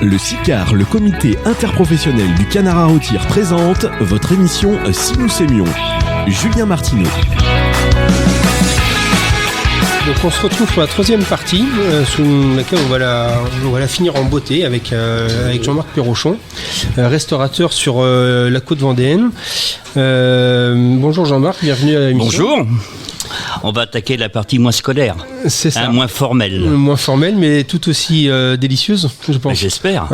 Le CICAR, le comité interprofessionnel du canard à rôtir, présente votre émission Si nous s'aimions. Julien Martinet. Donc on se retrouve pour la troisième partie, sous laquelle on va la finir en beauté avec Jean-Marc Perrochon, restaurateur sur la côte vendéenne. Bonjour Jean-Marc, bienvenue à l'émission. Bonjour. On va attaquer la partie moins scolaire. C'est ça. Moins formelle. Moins formelle, mais tout aussi délicieuse, je pense. J'espère.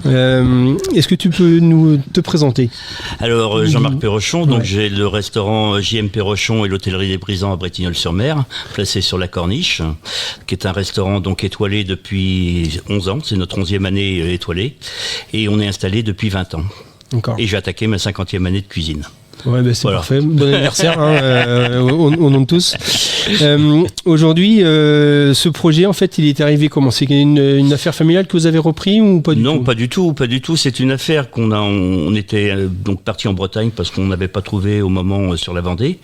Est-ce que tu peux te présenter ? Alors, Jean-Marc Perrochon, donc j'ai le restaurant JM Perrochon et l'hôtellerie des Brisants à Bretignolles-sur-Mer, placé sur la Corniche, qui est un restaurant donc étoilé depuis 11 ans. C'est notre 11e année étoilée. Et on est installé depuis 20 ans. D'accord. Et j'ai attaqué ma 50e année de cuisine. Ouais, c'est parfait. Bon anniversaire au nom de tous. Aujourd'hui, ce projet, en fait, il est arrivé comment ? C'est une affaire familiale que vous avez repris ou pas du tout ? Non, pas du tout. C'est une affaire on était donc parti en Bretagne parce qu'on n'avait pas trouvé au moment sur la Vendée.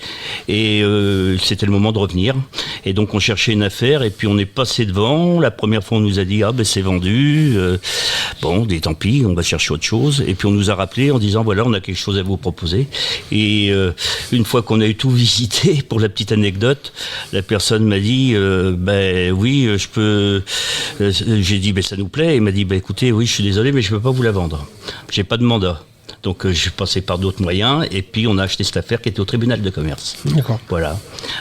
Et c'était le moment de revenir. Et donc, on cherchait une affaire et puis on est passé devant. La première fois, on nous a dit, c'est vendu. Tant pis, on va chercher autre chose. Et puis, on nous a rappelé en disant, voilà, on a quelque chose à vous proposer. Et une fois qu'on a eu tout visité, pour la petite anecdote, la personne m'a dit oui, je peux. J'ai dit ça nous plaît. Il m'a dit écoutez, oui, je suis désolé, mais je peux pas vous la vendre. J'ai pas de mandat. Donc je suis passé par d'autres moyens et puis on a acheté cette affaire qui était au tribunal de commerce. D'accord. Voilà.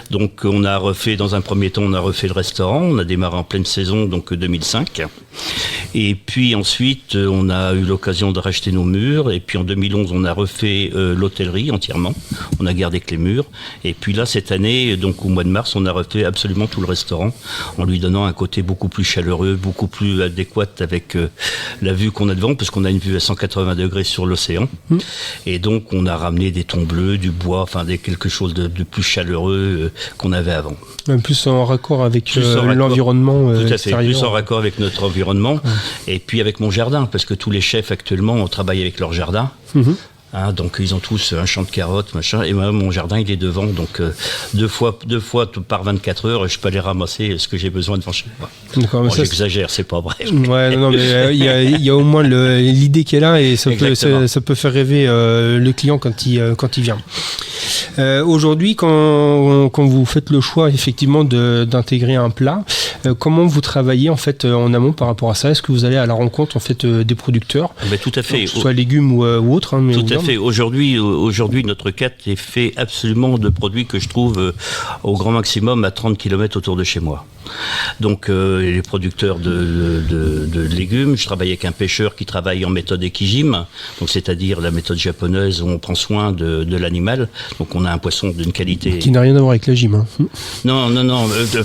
Donc on a refait, dans un premier temps, on a refait le restaurant. On a démarré en pleine saison, donc 2005. Et puis ensuite, on a eu l'occasion de racheter nos murs. Et puis en 2011, on a refait l'hôtellerie entièrement. On a gardé que les murs. Et puis là, cette année, donc au mois de mars, on a refait absolument tout le restaurant en lui donnant un côté beaucoup plus chaleureux, beaucoup plus adéquat avec la vue qu'on a devant, parce qu'on a une vue à 180 degrés sur l'océan. Et donc, on a ramené des tons bleus, du bois, quelque chose de plus chaleureux qu'on avait avant. Plus en raccord avec l'environnement tout à extérieur. fait, plus en raccord avec notre environnement. Et puis avec mon jardin, parce que tous les chefs actuellement on travaille avec leur jardin. Donc ils ont tous un champ de carottes, machin, et moi mon jardin il est devant, donc deux fois par 24 heures je peux aller ramasser ce que j'ai besoin devant chez moi. D'accord, mais j'exagère, c'est pas vrai. Ouais, non, mais il y a au moins l'idée qui est là et ça peut faire rêver le client quand il vient. Aujourd'hui, quand vous faites le choix effectivement d'intégrer un plat, comment vous travaillez en fait en amont par rapport à ça ? Est-ce que vous allez à la rencontre en fait des producteurs ? Tout à fait. Que ce soit légumes ou autres. Tout à fait. Aujourd'hui, notre carte est fait absolument de produits que je trouve au grand maximum à 30 km autour de chez moi. Donc les producteurs de légumes, je travaille avec un pêcheur qui travaille en méthode Ekijime, donc c'est-à-dire la méthode japonaise où on prend soin de l'animal. Donc on a un poisson d'une qualité qui n'a rien à voir avec la gym. Non.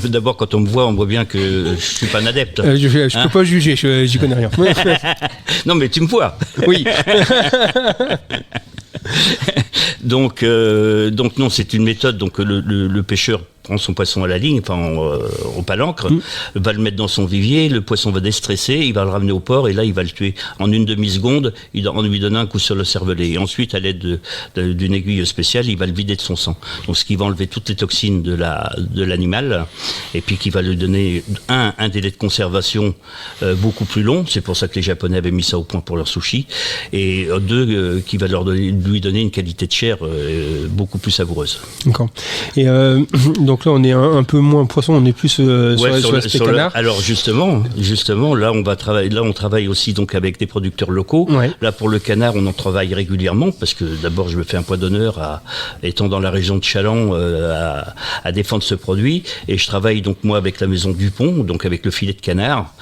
D'abord, quand on me voit bien que je suis pas un adepte. Je peux pas juger, j'y connais rien. Non, mais tu me vois. Oui. Donc non, c'est une méthode. Donc le pêcheur prend son poisson à la ligne, au palanque, va le mettre dans son vivier, le poisson va déstresser, il va le ramener au port et là il va le tuer en une demi-seconde, en lui donnant un coup sur le cervelet. Et ensuite, à l'aide d'une aiguille spéciale, il va le vider de son sang. Donc ce qui va enlever toutes les toxines de l'animal et puis qui va lui donner un délai de conservation beaucoup plus long. C'est pour ça que les Japonais avaient mis ça au point pour leur sushi. Et deux, qui va lui donner une qualité de chair beaucoup plus savoureuse. D'accord. Et donc là, on est un peu moins poisson, on est plus sur l'aspect canard. Alors justement, là on travaille aussi donc avec des producteurs locaux. Ouais. Là pour le canard, on en travaille régulièrement parce que d'abord je me fais un point d'honneur étant dans la région de Challans à défendre ce produit, et je travaille donc moi avec la maison Dupont, donc avec le filet de canard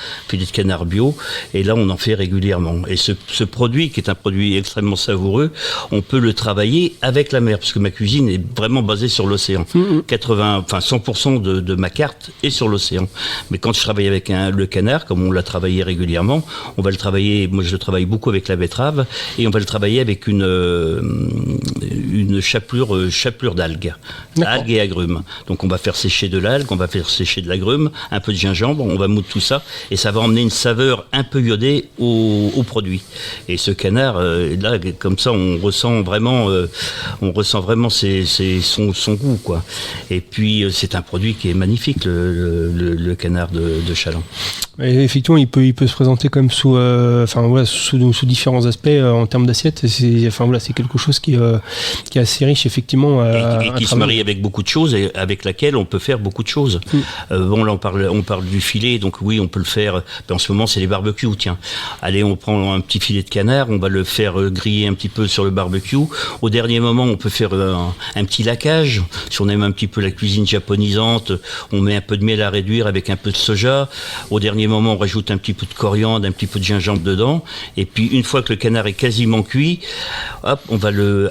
bio, et là on en fait régulièrement. Et ce produit qui est un produit extrêmement savoureux, on peut le travailler avec la mer parce que ma cuisine est vraiment basée sur l'océan. 100% de ma carte est sur l'océan. Mais quand je travaille avec le canard, comme on l'a travaillé régulièrement, on va le travailler, moi je le travaille beaucoup avec la betterave, et on va le travailler avec une chapelure d'algues. Algues et agrumes. Donc on va faire sécher de l'algue, on va faire sécher de l'agrume, un peu de gingembre, on va moudre tout ça, et ça va emmener une saveur un peu iodée au produit. Et ce canard, là, comme ça, on ressent vraiment son goût, quoi. Et puis puis c'est un produit qui est magnifique, le canard de Châlons. Et effectivement, il peut se présenter comme sous différents aspects en termes d'assiette. C'est quelque chose qui est assez riche effectivement. Et qui se marie avec beaucoup de choses et avec laquelle on peut faire beaucoup de choses. Là on parle du filet, donc oui, on peut le faire. En ce moment, c'est les barbecues. Tiens, allez, on prend un petit filet de canard, on va le faire griller un petit peu sur le barbecue. Au dernier moment, on peut faire un petit laquage. Si on aime un petit peu la cuisine japonisante, on met un peu de miel à réduire avec un peu de soja. Au dernier moment, on rajoute un petit peu de coriandre, un petit peu de gingembre dedans. Et puis, une fois que le canard est quasiment cuit, hop,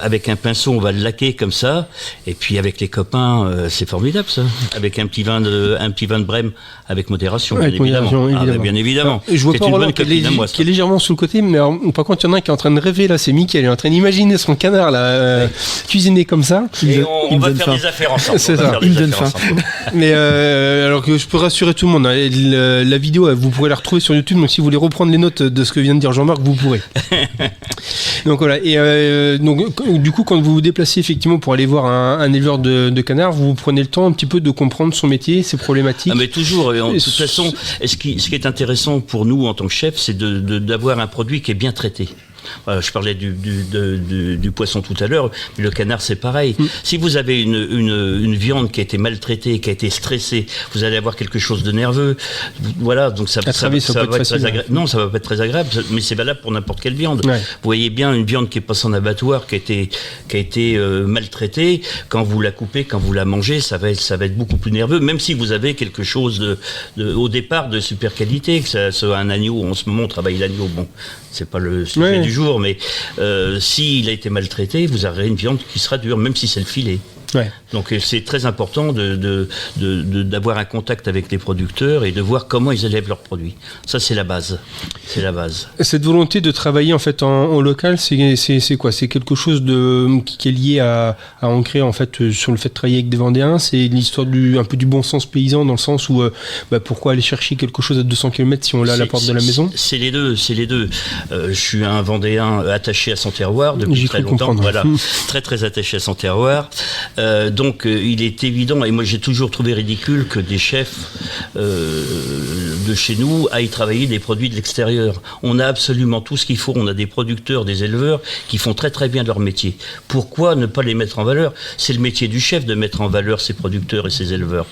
avec un pinceau, on va le laquer comme ça. Et puis, avec les copains, c'est formidable ça. Avec un petit vin de Brême, avec modération, bien évidemment. Bien évidemment. Je vois pas Roland qui est légèrement sous le côté, mais alors, par contre, il y en a un qui est en train de rêver là. C'est Mickaël, il est en train d'imaginer son canard là, cuisiné comme ça. Et on va faire des affaires ensemble. C'est ça. Il me donne faim. Mais alors que je peux rassurer tout le monde, la vidéo, vous pourrez la retrouver sur YouTube. Donc si vous voulez reprendre les notes de ce que vient de dire Jean-Marc, vous pourrez. Donc voilà. Et donc du coup, quand vous vous déplacez effectivement pour aller voir un éleveur de canards, vous prenez le temps un petit peu de comprendre son métier, ses problématiques. Ah mais toujours. De toute façon, ce qui est intéressant pour nous en tant que chef, c'est d'avoir un produit qui est bien traité. Voilà, je parlais du poisson tout à l'heure, mais le canard c'est pareil. Si vous avez une viande qui a été maltraitée, qui a été stressée, vous allez avoir quelque chose de nerveux. Voilà, donc ça va pas être très agréable. Non, ça va pas être très agréable, mais c'est valable pour n'importe quelle viande. Ouais. Vous voyez bien une viande qui est passée en abattoir, qui a été maltraitée. Quand vous la coupez, quand vous la mangez, ça va être beaucoup plus nerveux, même si vous avez quelque chose au départ de super qualité, que ça soit un agneau. En ce moment, on travaille l'agneau. Bon, c'est pas le sujet du jour, mais s'il a été maltraité, vous aurez une viande qui sera dure, même si c'est le filet. Ouais. Donc c'est très important d'avoir un contact avec les producteurs et de voir comment ils élèvent leurs produits. Ça c'est la base. C'est la base. Cette volonté de travailler en fait en local, c'est quoi ? C'est quelque chose qui est lié à ancrer en fait sur le fait de travailler avec des Vendéens. C'est l'histoire un peu du bon sens paysan, dans le sens où pourquoi aller chercher quelque chose à 200 km si on l'a à la porte de la maison ? C'est les deux. Je suis un Vendéen attaché à son terroir depuis très longtemps. Voilà, très très attaché à son terroir. Donc il est évident, et moi j'ai toujours trouvé ridicule que des chefs de chez nous aillent travailler des produits de l'extérieur. On a absolument tout ce qu'il faut, on a des producteurs, des éleveurs qui font très très bien leur métier. Pourquoi ne pas les mettre en valeur ? C'est le métier du chef de mettre en valeur ses producteurs et ses éleveurs.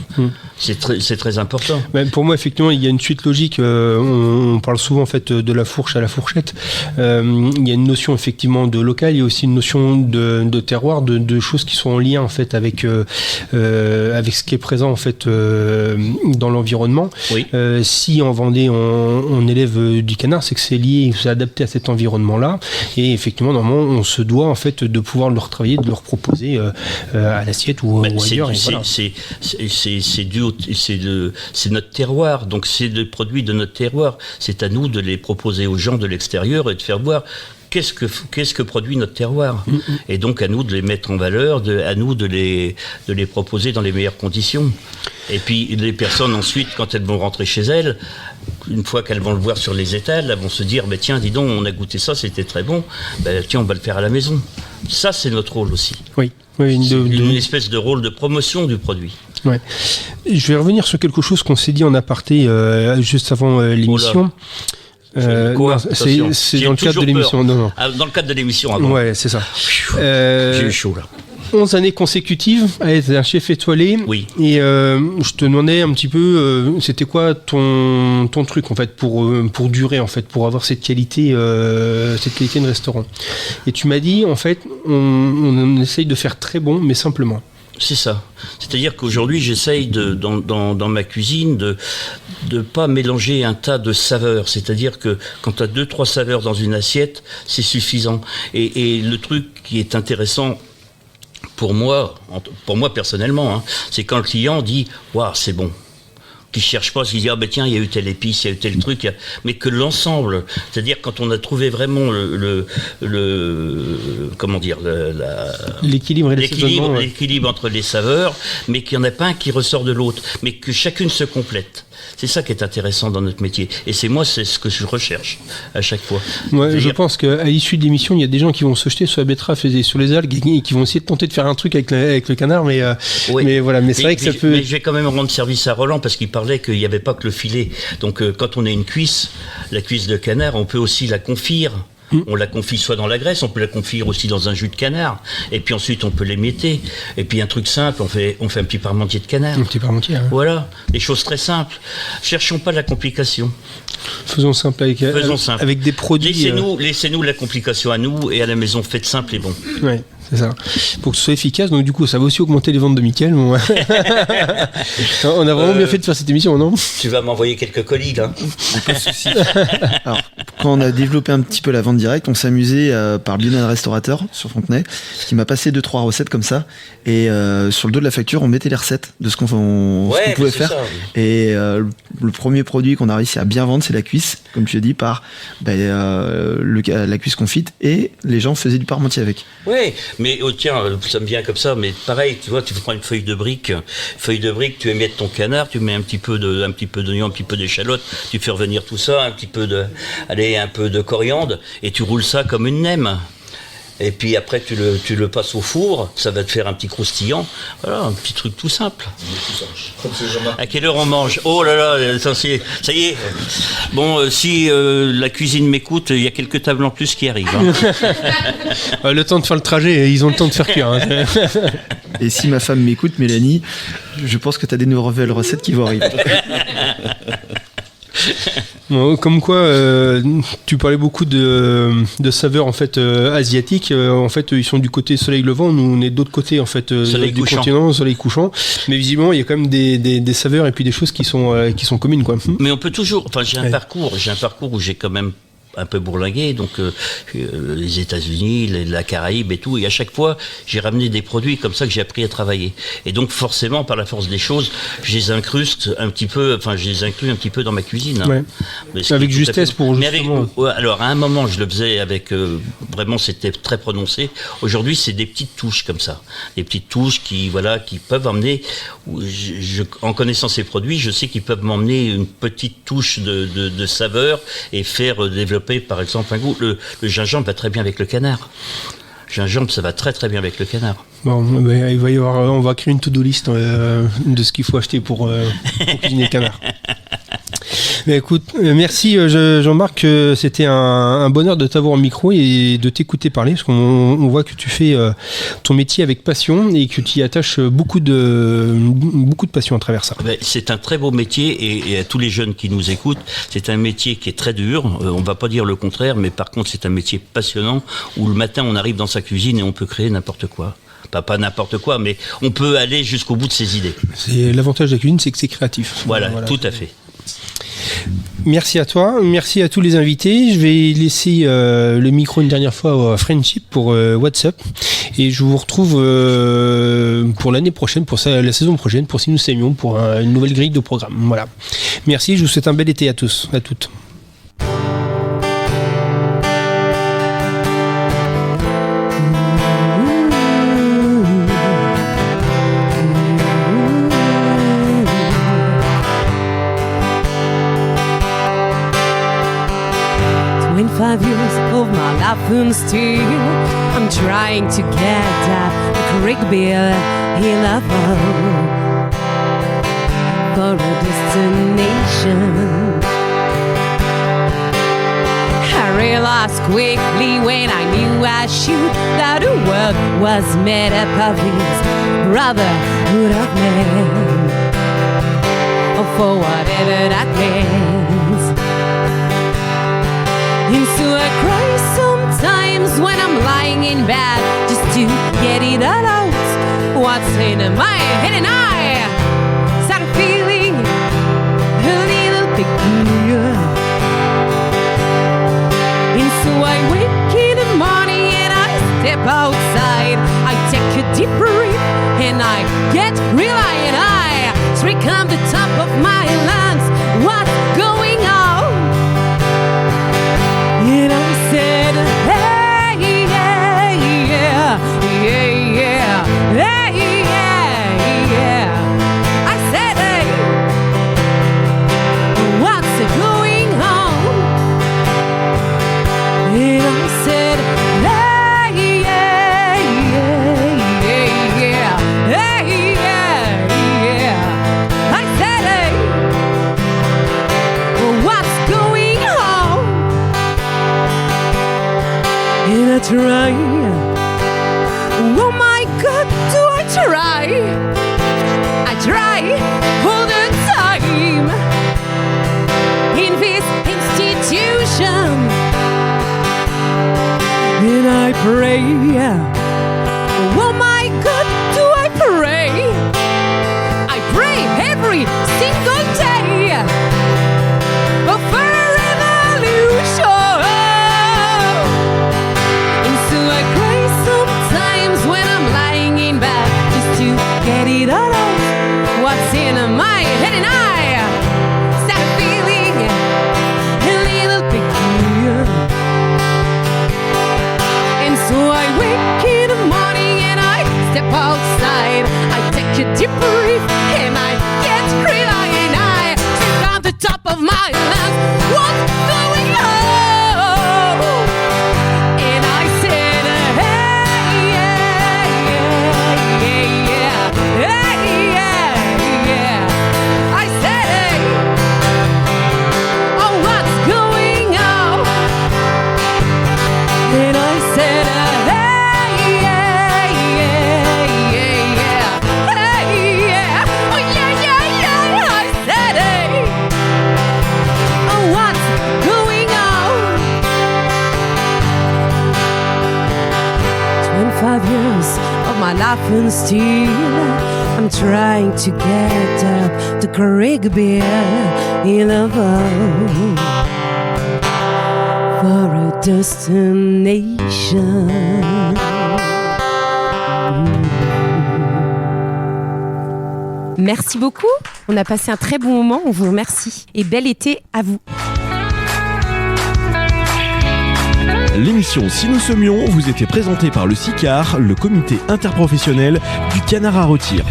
C'est très important. Ben, pour moi effectivement il y a une suite logique, on parle souvent en fait de la fourche à la fourchette. Il y a une notion effectivement de local, il y a aussi une notion de terroir, de choses qui sont en lien en fait avec ce qui est présent en fait dans l'environnement. Oui. Si en Vendée on élève du canard, c'est que c'est lié, c'est adapté à cet environnement-là, et effectivement normalement on se doit en fait de pouvoir le retravailler, de le proposer à l'assiette ou ailleurs. C'est notre terroir, donc c'est le produit de notre terroir. C'est à nous de les proposer aux gens de l'extérieur et de faire voir qu'est-ce que produit notre terroir. Et donc à nous de les mettre en valeur, à nous de les proposer dans les meilleures conditions. Et puis les personnes ensuite, quand elles vont rentrer chez elles, une fois qu'elles vont le voir sur les étals, elles vont se dire tiens, dis donc, on a goûté ça, c'était très bon, tiens, on va le faire à la maison. Ça, c'est notre rôle aussi. Oui, une espèce de rôle de promotion du produit. Ouais. Je vais revenir sur quelque chose qu'on s'est dit en aparté juste avant l'émission. C'est dans le cadre de l'émission. Non. Ah, dans le cadre de l'émission, avant. Ouais, c'est ça. J'ai eu chaud là. 11 années consécutives à être un chef étoilé. Oui. Et je te demandais un petit peu, c'était quoi ton truc en fait pour durer en fait, pour avoir cette qualité de restaurant. Et tu m'as dit en fait, on essaye de faire très bon, mais simplement. C'est ça. C'est-à-dire qu'aujourd'hui, j'essaye dans ma cuisine de pas mélanger un tas de saveurs. C'est-à-dire que quand tu as 2-3 saveurs dans une assiette, c'est suffisant. Et le truc qui est intéressant pour moi personnellement, c'est quand le client dit « Waouh, c'est bon ». Qui ne cherche pas, qui dit tiens, il y a eu telle épice, il y a eu tel truc, mais que l'ensemble, c'est-à-dire quand on a trouvé vraiment l'équilibre entre les saveurs, mais qu'il n'y en a pas un qui ressort de l'autre, mais que chacune se complète. C'est ça qui est intéressant dans notre métier. Et c'est ce que je recherche à chaque fois. Ouais, je pense qu'à l'issue de l'émission, il y a des gens qui vont se jeter sur la betterave et sur les algues et qui vont essayer de tenter de faire un truc avec le canard, mais voilà. Mais c'est vrai que ça peut. Mais je vais quand même rendre service à Roland parce qu'il parlait qu'il n'y avait pas que le filet. Donc quand on a une cuisse, la cuisse de canard, on peut aussi la confire. On la confie soit dans la graisse, on peut la confire aussi dans un jus de canard. Et puis ensuite, on peut l'émietter. Et puis un truc simple, on fait un petit parmentier de canard. Un petit parmentier, hein. Voilà, des choses très simples. Cherchons pas la complication. Faisons simple avec des produits. Laissez-nous la complication à nous et à la maison, faites simple et bon. Ouais. C'est ça. Pour que ce soit efficace, donc du coup, ça va aussi augmenter les ventes de Mickaël. Bon. On a vraiment bien fait de faire cette émission, non ? Tu vas m'envoyer quelques colis, là. Pas de souci. Alors, quand on a développé un petit peu la vente directe, on s'amusait par le biais d'un restaurateur sur Fontenay qui m'a passé 2-3 recettes comme ça. Et sur le dos de la facture, on mettait les recettes de ce qu'on pouvait faire. Ça, oui. Et le premier produit qu'on a réussi à bien vendre, c'est la cuisse, comme tu as dit, par la cuisse confite. Et les gens faisaient du parmentier avec. Oui. Mais tiens, ça me vient comme ça, mais pareil, tu vois, tu prends une feuille de brique, tu émiettes ton canard, tu mets un petit peu d'oignon, un petit peu d'échalote, tu fais revenir tout ça, un peu de coriandre, et tu roules ça comme une nem. Et puis après, tu le passes au four, ça va te faire un petit croustillant. Voilà, un petit truc tout simple. À quelle heure on mange ? Oh là là, ça y est. Bon, si la cuisine m'écoute, il y a quelques tables en plus qui arrivent. Hein. Le temps de faire le trajet, ils ont le temps de faire cuire. Hein. Et si ma femme m'écoute, Mélanie, je pense que tu as des nouvelles recettes qui vont arriver. Bon, comme quoi, tu parlais beaucoup de saveurs en fait asiatiques. En fait, ils sont du côté soleil levant, nous on est d'autre côté en fait du continent, soleil couchant. Mais visiblement, il y a quand même des saveurs et puis des choses qui sont communes, quoi. Mais on peut toujours. Enfin, j'ai un parcours où j'ai quand même un peu bourlingué, donc les États-Unis, la Caraïbe et tout, et à chaque fois j'ai ramené des produits comme ça que j'ai appris à travailler. Et donc forcément, par la force des choses, je les inclus un petit peu dans ma cuisine. Hein. Ouais. Avec justesse pour justement. Alors à un moment, je le faisais avec vraiment, c'était très prononcé. Aujourd'hui, c'est des petites touches comme ça, des petites touches qui peuvent emmener. En connaissant ces produits, je sais qu'ils peuvent m'emmener une petite touche de saveur et faire développer par exemple un goût. Le gingembre va très bien avec le canard. Gingembre, ça va très très bien avec le canard. Bon, il va y avoir, on va créer une to-do list de ce qu'il faut acheter pour cuisiner le canard. Mais écoute, merci Jean-Marc, c'était un bonheur de t'avoir au micro et de t'écouter parler, parce qu'on voit que tu fais ton métier avec passion et que tu y attaches beaucoup de passion à travers ça. C'est un très beau métier et à tous les jeunes qui nous écoutent, c'est un métier qui est très dur, on ne va pas dire le contraire, mais par contre c'est un métier passionnant où le matin on arrive dans sa cuisine et on peut créer n'importe quoi. Pas n'importe quoi, mais on peut aller jusqu'au bout de ses idées. C'est l'avantage de la cuisine, c'est que c'est créatif. Voilà. Tout à fait. Merci à toi, merci à tous les invités. Je vais laisser le micro une dernière fois à Friendship pour WhatsApp et je vous retrouve pour l'année prochaine, pour la saison prochaine, pour Si nous s'aimions, pour une nouvelle grille de programme. Voilà. Merci, je vous souhaite un bel été à tous, à toutes. And still I'm trying to get that creek bill in a boat for a destination. I realized quickly when I knew I should that the world was made up of this brotherhood of men, or for whatever that means. And so I cry sometimes when I'm lying in bed just to get it all out what's in my head, and I start feeling a little peculiar. And so I wake in the morning and I step outside, I take a deep breath and I get real high, and I streak on the top of my lungs, what's going on? And I said, hey, yeah, yeah, yeah, yeah, hey, yeah, yeah. try? Oh my God, do I try? I try all the time in this institution, and I pray. Oh my God, do I pray? I pray every single day for a revolution. And so I cry sometimes when I'm lying in bed, just to get it all out what's in my head, and I start feeling a little peculiar. And so I wake in the morning and I step outside. I take a deep breath and I get cry, and I sit on the top of my lungs. What's going on? And I said, hey, yeah, yeah, yeah, hey, yeah, yeah. I said, hey, oh, what's going on? And I said, hey, yeah, yeah, yeah, yeah, hey, yeah, oh, yeah, yeah, yeah. I said, hey, oh, what's going on? 25 years of my life and still I'm trying to get up the Caribbean in a boat for a destination. Merci beaucoup, on a passé un très bon moment, on vous remercie et bel été à vous. L'émission Si nous semions vous était présentée par le CICAR, le comité interprofessionnel du canard à rôtir.